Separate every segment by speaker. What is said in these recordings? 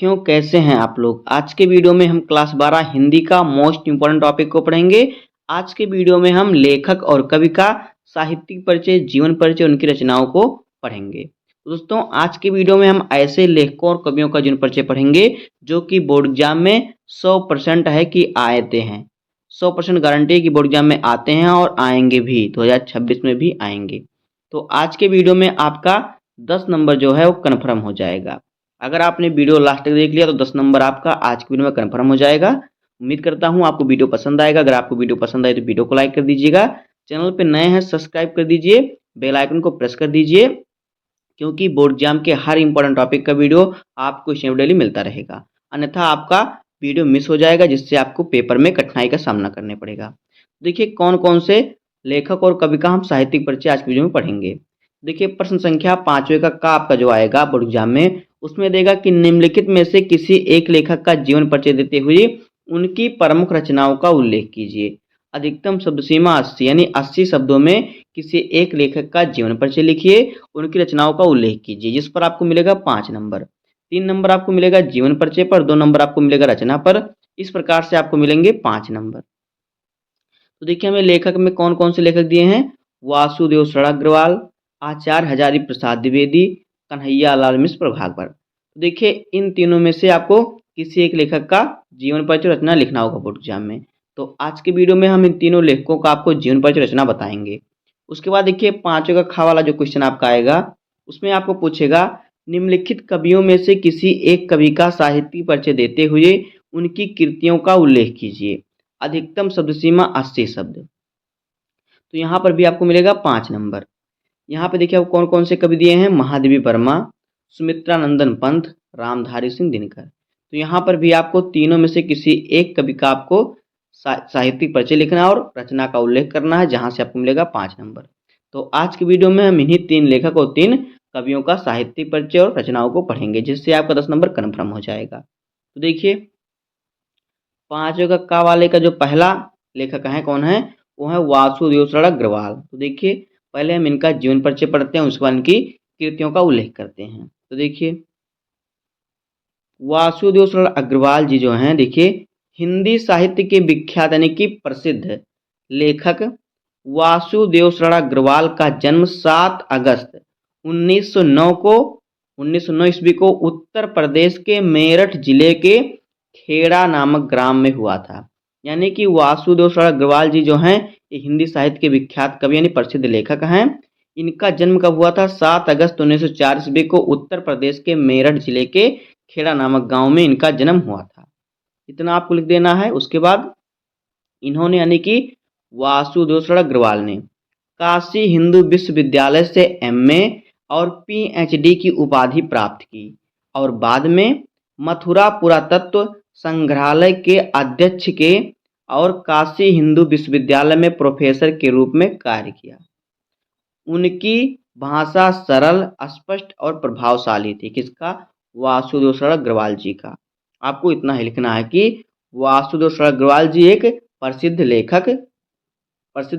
Speaker 1: साथियों, कैसे हैं आप लोग। आज के वीडियो में हम क्लास 12 हिंदी का मोस्ट इंपोर्टेंट टॉपिक को पढ़ेंगे। आज के वीडियो में हम लेखक और कवि का साहित्यिक परिचय, जीवन परिचय, उनकी रचनाओं को पढ़ेंगे। तो दोस्तों, आज के वीडियो में हम ऐसे लेखकों और कवियों का जीवन परिचय पढ़ेंगे जो कि बोर्ड एग्जाम में 100% है कि आते हैं। 100% गारंटी है कि बोर्ड एग्जाम में आते हैं और आएंगे भी, 2026 में भी आएंगे। तो आज के वीडियो में आपका 10 नंबर जो है वो कन्फर्म हो जाएगा। अगर आपने वीडियो लास्ट तक देख लिया तो 10 नंबर आपका आज की वीडियो में कंफर्म हो जाएगा। उम्मीद करता हूं आपको वीडियो पसंद आएगा। अगर आपको वीडियो पसंद आए तो वीडियो को लाइक कर दीजिएगा। चैनल पे नए हैं सब्सक्राइब कर दीजिए, बेल आइकन को प्रेस कर दीजिए, क्योंकि बोर्ड एग्जाम के हर इंपॉर्टेंट टॉपिक का वीडियो आपको इसमें डेली मिलता रहेगा। अन्यथा आपका वीडियो मिस हो जाएगा, जिससे आपको पेपर में कठिनाई का सामना करना पड़ेगा। देखिए कौन कौन से लेखक और कवि का हम साहित्यिक परिचय आज की वीडियो में पढ़ेंगे। देखिए प्रश्न संख्या 5वें का आपका जो आएगा बोर्ड एग्जाम में, उसमें देगा कि निम्नलिखित में से किसी एक लेखक का जीवन परिचय देते हुए उनकी प्रमुख रचनाओं का उल्लेख कीजिए। अधिकतम शब्द सीमा 80, यानी 80 शब्दों में किसी एक लेखक का जीवन परिचय लिखिए, उनकी रचनाओं का उल्लेख कीजिए, जिस पर आपको मिलेगा 5 नंबर। 3 नंबर आपको मिलेगा जीवन परिचय पर, 2 नंबर आपको मिलेगा रचना पर। इस प्रकार से आपको मिलेंगे 5 नंबर। तो देखिए हमें लेखक में कौन कौन से लेखक दिए हैं। वासुदेव शरण अग्रवाल, आचार्य हजारी प्रसाद द्विवेदी, कन्हैया लाल मिश्र, प्रभाकर। तो देखिए इन तीनों में से आपको किसी एक लेखक का जीवन परिचय रचना लिखना होगा बोर्ड एग्जाम में। तो आज के वीडियो में हम इन तीनों लेखकों का आपको जीवन परिचय रचना बताएंगे। उसके बाद देखिए 5वें का खा वाला जो क्वेश्चन आपका आएगा, उसमें आपको पूछेगा निम्नलिखित कवियों में से किसी एक कवि का साहित्यिक परिचय देते हुए उनकी कृतियों का उल्लेख कीजिए। अधिकतम शब्द सीमा 80 शब्द। तो यहाँ पर भी आपको मिलेगा 5 नंबर। यहाँ पे देखिए आपको कौन कौन से कवि दिए हैं। महादेवी वर्मा, सुमित्रा नंदन पंत, रामधारी सिंह दिनकर। तो यहाँ पर भी आपको तीनों में से किसी एक कवि का आपको साहित्यिक परिचय लिखना और रचना का उल्लेख करना है, जहाँ से आपको मिलेगा 5 नंबर। तो आज की वीडियो में हम इन्हीं 3 लेखक और 3 कवियों का साहित्यिक परिचय और रचनाओं को पढ़ेंगे, जिससे आपका 10 नंबर कन्फर्म हो जाएगा। तो देखिए 5वें का वाले का जो पहला लेखक है कौन है, वो है वासुदेव शरण अग्रवाल। तो देखिए पहले हम इनका जीवन परिचय पढ़ते हैं, उसके बाद इनकी कृतियों का उल्लेख करते हैं। तो देखिए वासुदेव शरण अग्रवाल जी जो हैं, देखिए हिंदी साहित्य के विख्यात यानी कि प्रसिद्ध लेखक वासुदेव शरण अग्रवाल का जन्म 7 अगस्त 1909 ईस्वी को उत्तर प्रदेश के मेरठ जिले के खेड़ा नामक ग्राम में हुआ था। यानी कि वासुदेव शरण अग्रवाल जी जो हैं, ये हिंदी साहित्य के विख्यात कवि यानी प्रसिद्ध लेखक हैं। इनका जन्म कब हुआ था? 7 अगस्त 1904 ईस्वी को उत्तर प्रदेश के मेरठ जिले के खेड़ा नामक गांव में इनका जन्म हुआ था। इतना आपको लिख देना है। उसके बाद इन्होंने यानी कि वासुदेव शरण अग्रवाल ने काशी हिंदू विश्वविद्यालय से एमए और पीएचडी की उपाधि प्राप्त की और बाद में मथुरा पुरातत्व संग्रहालय के अध्यक्ष के और काशी हिंदू विश्वविद्यालय में प्रोफेसर के रूप में कार्य किया। उनकी भाषा सरल, स्पष्ट और प्रभावशाली थी। किसका? वासुदेव शरण अग्रवाल जी का। आपको इतना ही लिखना है कि वासुदेव शरण अग्रवाल जी एक प्रसिद्ध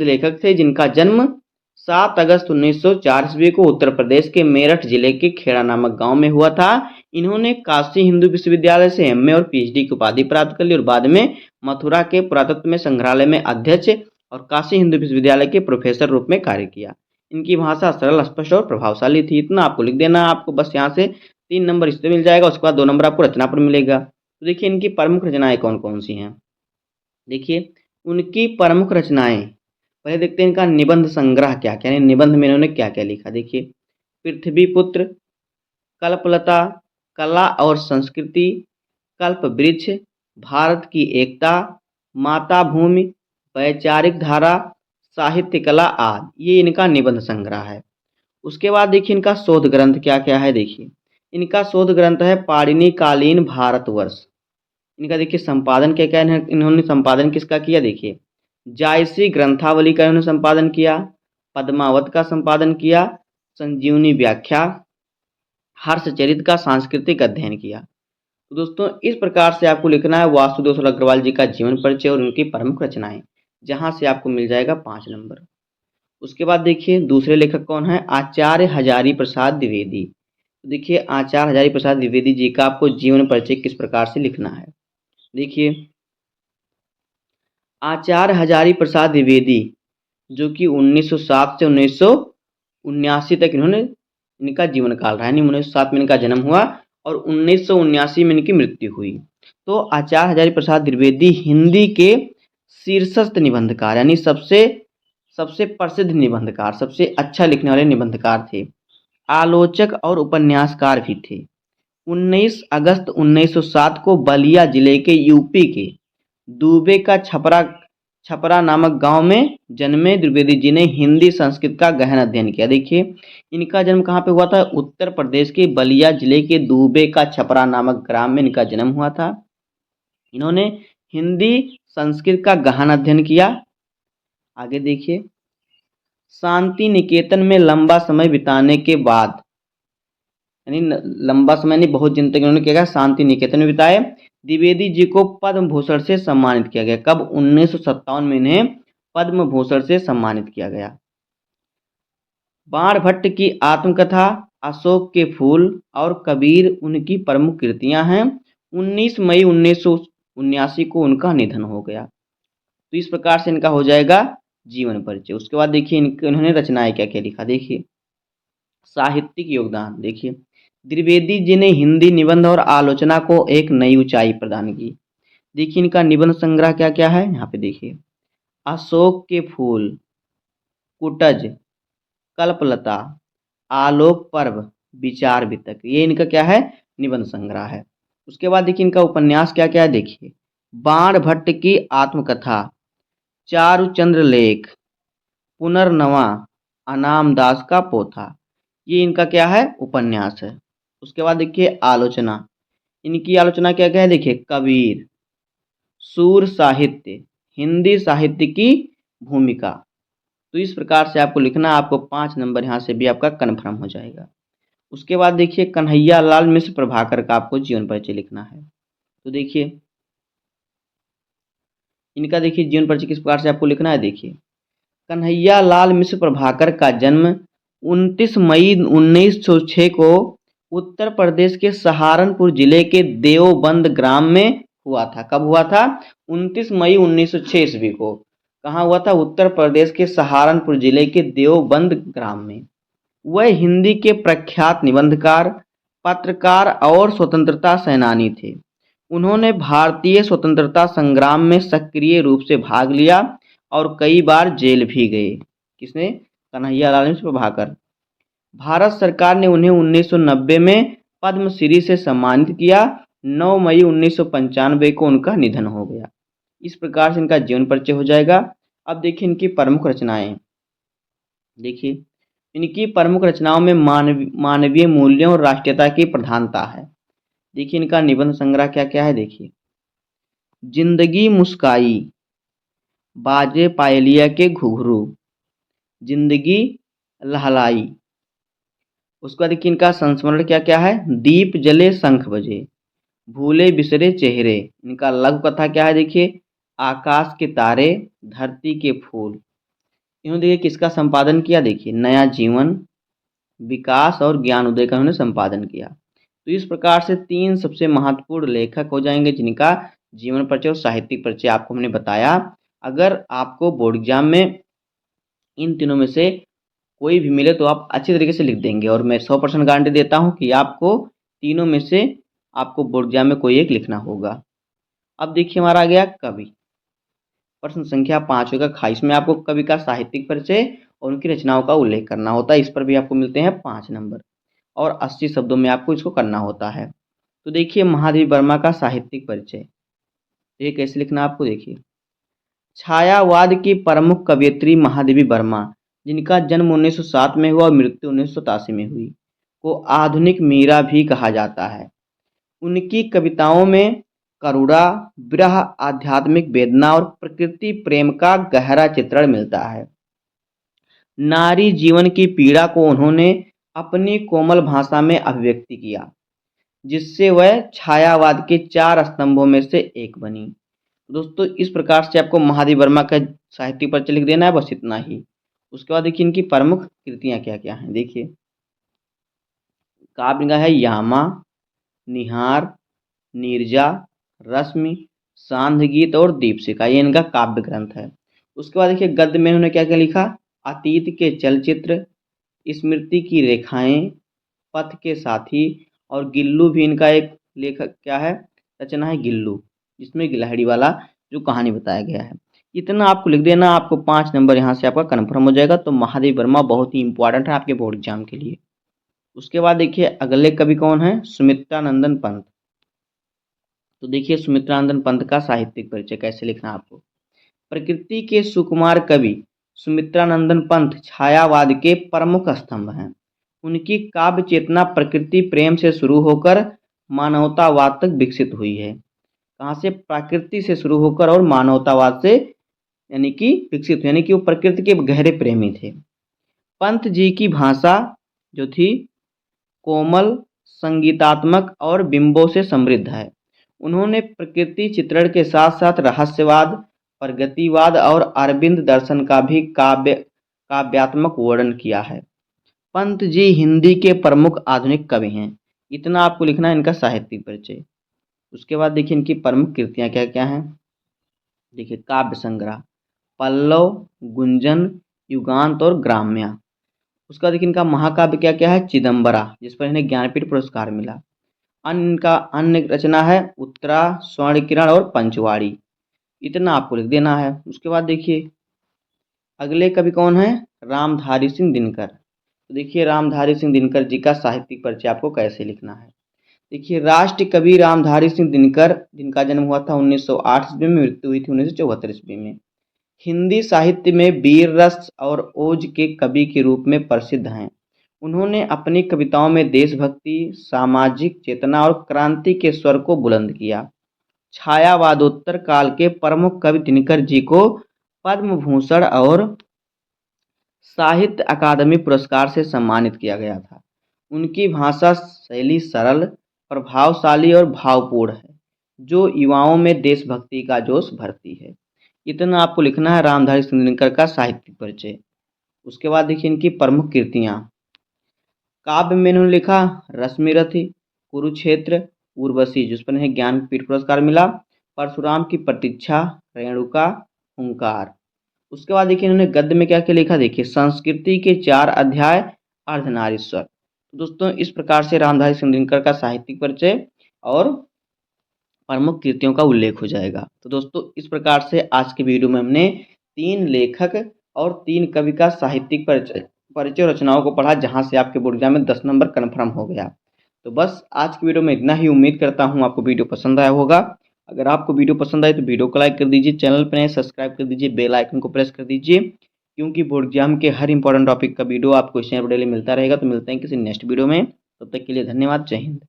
Speaker 1: लेखक थे, जिनका जन्म 7 अगस्त 1904 ईस्वी को उत्तर प्रदेश के मेरठ जिले के खेड़ा नामक गांव में हुआ था। इन्होंने काशी हिंदू विश्वविद्यालय से एमए और पीएचडी की उपाधि प्राप्त कर ली और बाद में मथुरा के पुरातत्व में संग्रहालय में अध्यक्ष और काशी हिंदू विश्वविद्यालय के प्रोफेसर रूप में कार्य किया। इनकी भाषा सरल, स्पष्ट और प्रभावशाली थी। इतना आपको लिख देना है। आपको बस यहाँ से 3 नंबर इससे मिल जाएगा। उसके बाद 2 नंबर आपको रचना पर मिलेगा। तो देखिए इनकी प्रमुख रचनाएं कौन कौन सी हैं। देखिए उनकी प्रमुख रचनाएं, पहले देखते हैं इनका निबंध संग्रह क्या क्या है, निबंध में इन्होंने क्या क्या लिखा। देखिए पृथ्वीपुत्र, कल्पलता, कला और संस्कृति, कल्प वृक्ष, भारत की एकता, माता भूमि, वैचारिक धारा, साहित्य कला आदि, ये इनका निबंध संग्रह है। उसके बाद देखिए इनका शोध ग्रंथ क्या क्या है। देखिए इनका शोध ग्रंथ है पाणिनि कालीन भारतवर्ष। इनका देखिए संपादन क्या क्या है, इन्होंने संपादन किसका किया। देखिए जायसी ग्रंथावली का इन्होंने संपादन किया, पद्मावत का संपादन किया, संजीवनी व्याख्या, हर्षचरित का सांस्कृतिक अध्ययन किया। तो दोस्तों इस प्रकार से आपको लिखना है वासुदेव शरण अग्रवाल जी का जीवन परिचय और उनकी प्रमुख रचनाएं, जहां से आपको मिल जाएगा 5 नंबर। उसके बाद देखिए दूसरे लेखक कौन है, आचार्य हजारी प्रसाद द्विवेदी। तो देखिए आचार्य हजारी प्रसाद द्विवेदी जी का आपको जीवन परिचय किस प्रकार से लिखना है। देखिए आचार्य हजारी प्रसाद द्विवेदी जो कि 1907 से 1979 तक इनका जीवन काल रहा, यानी 1907 में इनका जन्म हुआ और 1979 में इनकी मृत्यु हुई। तो आचार्य हजारी प्रसाद द्विवेदी हिंदी के शीर्षस्थ निबंधकार, यानी सबसे सबसे प्रसिद्ध निबंधकार, सबसे अच्छा लिखने वाले निबंधकार थे। आलोचक और उपन्यासकार भी थे। 19 अगस्त 1907 को बलिया जिले के यूपी के दूबे का छपरा छपरा नामक गांव में जन्मे द्विवेदी जी ने हिंदी संस्कृत का गहन अध्ययन किया। देखिए इनका जन्म कहाँ पे हुआ था, उत्तर प्रदेश के बलिया जिले के दूबे का छपरा नामक ग्राम में इनका जन्म हुआ था। इन्होंने हिंदी संस्कृत का गहन अध्ययन किया। आगे देखिए शांति निकेतन में लंबा समय बिताने के बाद, यानी लंबा समय नहीं, बहुत दिन तक इन्होंने क्या किया, शांति निकेतन में बिताए। द्विवेदी जी को पद्म भूषण से सम्मानित किया गया। कब? 1957 में इन्हें पद्म भूषण से सम्मानित किया गया। बाण भट्ट की आत्मकथा, अशोक के फूल और कबीर उनकी प्रमुख कृतियां हैं। 19 मई 1979 को उनका निधन हो गया। तो इस प्रकार से इनका हो जाएगा जीवन परिचय। उसके बाद देखिए इन्होंने रचनाएं क्या क्या लिखा। देखिए साहित्यिक योगदान, देखिए द्विवेदी जी ने हिंदी निबंध और आलोचना को एक नई ऊंचाई प्रदान की। देखिए इनका निबंध संग्रह क्या क्या है, यहाँ पे देखिए अशोक के फूल, कुटज, कल्पलता, आलोक पर्व, विचार वितक, ये इनका क्या है, निबंध संग्रह है। उसके बाद देखिए इनका उपन्यास क्या क्या है। देखिए बाण भट्ट की आत्मकथा, चारुचंद्र लेख, पुनर्नवा, अनाम दास का पोथा, ये इनका क्या है, उपन्यास है। उसके बाद देखिए आलोचना, इनकी आलोचना क्या क्या है। देखिए कबीर, सूर साहित्य, हिंदी साहित्य की भूमिका। तो इस प्रकार से आपको लिखना, आपको 5 नंबर यहाँ से भी आपका कन्फर्म हो जाएगा। उसके बाद देखिए कन्हैया लाल मिश्र प्रभाकर का आपको जीवन परिचय लिखना है। तो देखिए इनका देखिए जीवन परिचय किस प्रकार से आपको लिखना है। देखिए कन्हैया लाल मिश्र प्रभाकर का जन्म 29 मई 1906 को उत्तर प्रदेश के सहारनपुर जिले के देवबंद ग्राम में हुआ था। कब हुआ था? 29 मई 1906 ईस्वी को। कहाँ हुआ था? उत्तर प्रदेश के सहारनपुर जिले के देवबंद ग्राम में। वह हिंदी के प्रख्यात निबंधकार, पत्रकार और स्वतंत्रता सेनानी थे। उन्होंने भारतीय स्वतंत्रता संग्राम में सक्रिय रूप से भाग लिया और कई बार जेल भी गए। किसने? कन्हैया लाल मिश्र प्रभाकर। भारत सरकार ने उन्हें 1990 में पद्मश्री से सम्मानित किया। 9 मई 1995 को उनका निधन हो गया। इस प्रकार से इनका जीवन परिचय हो जाएगा। अब देखिए इनकी प्रमुख रचनाएं। देखिए इनकी प्रमुख रचनाओं में मानवीय मूल्यों और राष्ट्रीयता की प्रधानता है। देखिए इनका निबंध संग्रह क्या क्या है। देखिए जिंदगी मुस्काई, बाजे पायलिया के घुघरू, जिंदगी लहलाई। उसके बाद देखिए इनका संस्मरण क्या क्या है। दीप जले शंख बजे, भूले बिसरे चेहरे। इनका लघु कथा क्या है। देखिए आकाश के तारे, धरती के फूल। इन्होंने देखिए किसका संपादन किया। देखिए नया जीवन, विकास और ज्ञान उदय का उन्होंने संपादन किया। तो इस प्रकार से 3 सबसे महत्वपूर्ण लेखक हो जाएंगे जिनका जीवन परिचय और साहित्यिक परिचय आपको हमने बताया। अगर आपको बोर्ड एग्जाम में इन तीनों में से कोई भी मिले तो आप अच्छी तरीके से लिख देंगे और मैं 100% गारंटी देता हूँ कि आपको तीनों में से आपको बोर्ड एग्जाम में कोई एक लिखना होगा। अब देखिए हमारा आ गया कवि। प्रश्न संख्या 5 होगा खा, इसमें आपको कवि का साहित्यिक परिचय और उनकी रचनाओं का उल्लेख करना होता है। इस पर भी आपको मिलते हैं 5 नंबर और 80 शब्दों में आपको इसको करना होता है। तो देखिए महादेवी वर्मा का साहित्यिक परिचय, ये कैसे लिखना आपको। देखिए छायावाद की प्रमुख कवयित्री महादेवी वर्मा, जिनका जन्म 1907 में हुआ और मृत्यु 1987 में हुई, को आधुनिक मीरा भी कहा जाता है। उनकी कविताओं में करुणा, विरह, आध्यात्मिक वेदना और प्रकृति प्रेम का गहरा चित्रण मिलता है। नारी जीवन की पीड़ा को उन्होंने अपनी कोमल भाषा में अभिव्यक्ति किया, जिससे वह छायावाद के 4 स्तंभों में से एक बनी। दोस्तों इस प्रकार से आपको महादेवी वर्मा का साहित्यिक परिचय लिख देना है, बस इतना ही। उसके बाद देखिए इनकी प्रमुख कृतियां क्या क्या हैं। देखिए काव्य निकाय है यामा, निहार, नीरजा, रश्मि, सांध्य गीत और दीपशिखा, ये इनका काव्य ग्रंथ है। उसके बाद देखिए गद्य में इन्होंने क्या क्या लिखा, अतीत के चलचित्र, स्मृति की रेखाएं, पथ के साथी और गिल्लू भी इनका एक लेखक क्या है, रचना है गिल्लू, जिसमें गिलहरी वाला जो कहानी बताया गया है। इतना आपको लिख देना, आपको 5 नंबर यहाँ से आपका कन्फर्म हो जाएगा। तो महादेव वर्मा बहुत ही इंपॉर्टेंट है आपके बोर्ड एग्जाम के लिए। उसके बाद देखिए अगले कवि कौन है, सुमित्रानंदन पंत। तो देखिए सुमित्रानंदन पंत का साहित्यिक परिचय कैसे लिखना है आपको। प्रकृति के सुकुमार कवि सुमित्रानंदन पंत छायावाद के प्रमुख स्तंभ हैं। उनकी काव्य चेतना प्रकृति प्रेम से शुरू होकर मानवतावाद तक विकसित हुई है। कहाँ से, प्रकृति से शुरू होकर और मानवतावाद से यानी कि विकसित हुई, यानी कि वो प्रकृति के गहरे प्रेमी थे। पंत जी की भाषा जो थी कोमल, संगीतात्मक और बिंबों से समृद्ध है। उन्होंने प्रकृति चित्रण के साथ साथ रहस्यवाद, प्रगतिवाद और अरविंद दर्शन का भी काव्यात्मक वर्णन किया है। पंत जी हिंदी के प्रमुख आधुनिक कवि हैं। इतना आपको लिखना है इनका साहित्यिक परिचय। उसके बाद देखिए इनकी प्रमुख कृतियाँ क्या क्या हैं। देखिए काव्य संग्रह, पल्लव, गुंजन, युगांत और ग्राम्या। उसका देखिए इनका महाकाव्य क्या क्या है, चिदम्बरा, जिस पर इन्हें ज्ञानपीठ पुरस्कार मिला। इनका अन्य रचना है उत्तरा, स्वर्ण किरण और पंचवाड़ी। इतना आपको लिख देना है। उसके बाद देखिए अगले कवि कौन है, रामधारी सिंह दिनकर। तो देखिए रामधारी सिंह दिनकर जी का साहित्यिक परिचय आपको कैसे लिखना है। देखिए राष्ट्र कवि रामधारी सिंह दिनकर, जिनका जन्म हुआ था 1908 ईस्वी में, मृत्यु हुई थी 1974 ईस्वी में, हिंदी साहित्य में वीर रस और ओज के कवि के रूप में प्रसिद्ध हैं। उन्होंने अपनी कविताओं में देशभक्ति, सामाजिक चेतना और क्रांति के स्वर को बुलंद किया। छायावादोत्तर काल के प्रमुख कवि दिनकर जी को पद्म भूषण और साहित्य अकादमी पुरस्कार से सम्मानित किया गया था। उनकी भाषा शैली सरल, प्रभावशाली और भावपूर्ण है, जो युवाओं में देशभक्ति का जोश भरती है। इतना आपको लिखना है रामधारी सिंह दिनकर का साहित्यिक परिचय। उसके बाद देखिए इनकी प्रमुख कृतियाँ। काव्य में इन्होंने लिखा रश्मिरथी, कुरुक्षेत्र, उर्वशी, जिस पर इन्हें ज्ञानपीठ पुरस्कार मिला, परशुराम की प्रतीक्षा, रेणुका, हुंकार। उसके बाद देखिए इन्होंने गद्य में क्या क्या लिखा, देखिए संस्कृति के 4 अध्याय, अर्धनारीश्वर। तो दोस्तों इस प्रकार से रामधारी सिंह दिनकर का साहित्यिक परिचय और प्रमुख कृतियों का उल्लेख हो जाएगा। तो दोस्तों इस प्रकार से आज के वीडियो में हमने 3 लेखक और 3 कवि का साहित्यिक परिचय और रचनाओं को पढ़ा, जहां से आपके बोर्ड एग्जाम में 10 नंबर कन्फर्म हो गया। तो बस आज की वीडियो में इतना ही। उम्मीद करता हूँ आपको वीडियो पसंद आया होगा। अगर आपको वीडियो पसंद आए तो वीडियो को लाइक कर दीजिए, चैनल पर नए सब्सक्राइब कर दीजिए, बेल आइकन को प्रेस कर दीजिए, क्योंकि बोर्ड एग्जाम के हर इंपॉर्टेंट टॉपिक का वीडियो आपको इस चैनल पर डेली मिलता रहेगा। तो मिलते हैं किसी नेक्स्ट वीडियो में, तब तक के लिए धन्यवाद, जय हिंद।